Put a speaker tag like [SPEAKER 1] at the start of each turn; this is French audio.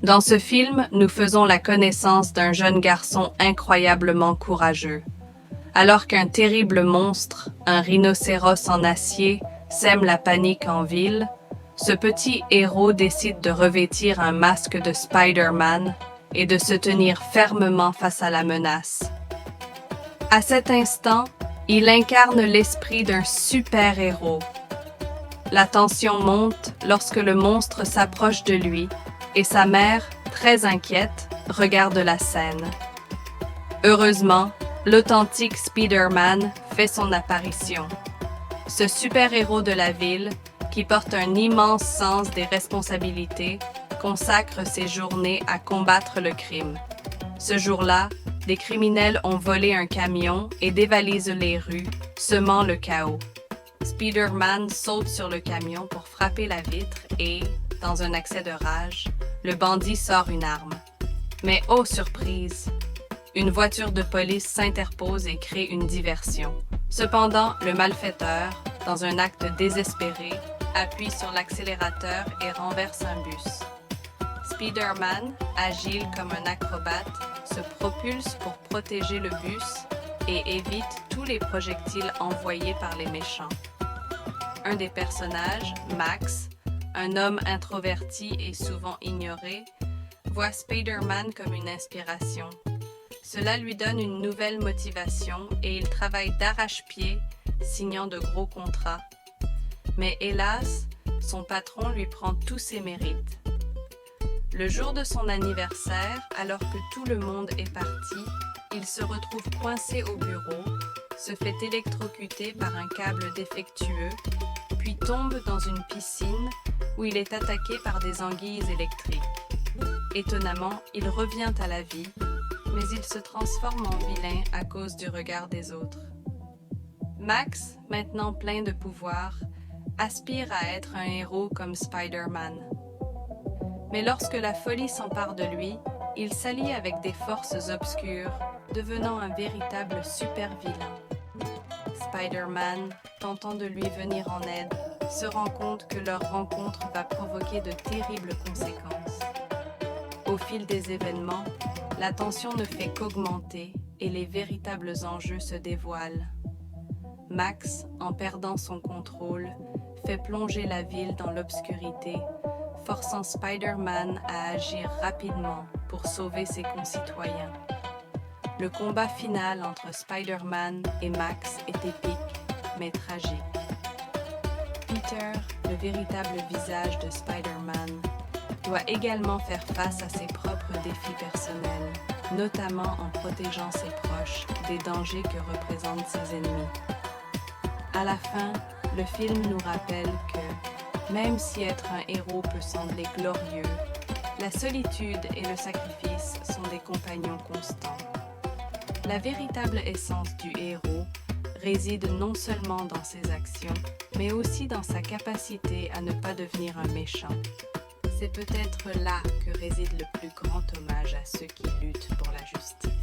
[SPEAKER 1] Dans ce film, nous faisons la connaissance d'un jeune garçon incroyablement courageux. Alors qu'un terrible monstre, un rhinocéros en acier, sème la panique en ville, ce petit héros décide de revêtir un masque de Spider-Man et de se tenir fermement face à la menace. À cet instant, il incarne l'esprit d'un super-héros. La tension monte lorsque le monstre s'approche de lui et sa mère, très inquiète, regarde la scène. Heureusement, l'authentique Spider-Man fait son apparition. Ce super-héros de la ville, qui porte un immense sens des responsabilités, consacre ses journées à combattre le crime. Ce jour-là, des criminels ont volé un camion et dévalisent les rues, semant le chaos. Spider-Man saute sur le camion pour frapper la vitre et, dans un accès de rage, le bandit sort une arme. Mais oh surprise! Une voiture de police s'interpose et crée une diversion. Cependant, le malfaiteur, dans un acte désespéré, appuie sur l'accélérateur et renverse un bus. Spider-Man, agile comme un acrobate, se propulse pour protéger le bus et évite tous les projectiles envoyés par les méchants. Un des personnages, Max, un homme introverti et souvent ignoré, voit Spider-Man comme une inspiration. Cela lui donne une nouvelle motivation et il travaille d'arrache-pied, signant de gros contrats. Mais hélas, son patron lui prend tous ses mérites. Le jour de son anniversaire, alors que tout le monde est parti, il se retrouve coincé au bureau, se fait électrocuter par un câble défectueux, puis tombe dans une piscine où il est attaqué par des anguilles électriques. Étonnamment, il revient à la vie, mais il se transforme en vilain à cause du regard des autres. Max, maintenant plein de pouvoir, aspire à être un héros comme Spider-Man. Mais lorsque la folie s'empare de lui, il s'allie avec des forces obscures, devenant un véritable super-vilain. Spider-Man, tentant de lui venir en aide, se rend compte que leur rencontre va provoquer de terribles conséquences. Au fil des événements, la tension ne fait qu'augmenter et les véritables enjeux se dévoilent. Max, en perdant son contrôle, fait plonger la ville dans l'obscurité, forçant Spider-Man à agir rapidement pour sauver ses concitoyens. Le combat final entre Spider-Man et Max est épique, mais tragique. Peter, le véritable visage de Spider-Man, doit également faire face à ses propres défis personnels, notamment en protégeant ses proches des dangers que représentent ses ennemis. À la fin, le film nous rappelle que, même si être un héros peut sembler glorieux, la solitude et le sacrifice sont des compagnons constants. La véritable essence du héros réside non seulement dans ses actions, mais aussi dans sa capacité à ne pas devenir un méchant. C'est peut-être là que réside le plus grand hommage à ceux qui luttent pour la justice.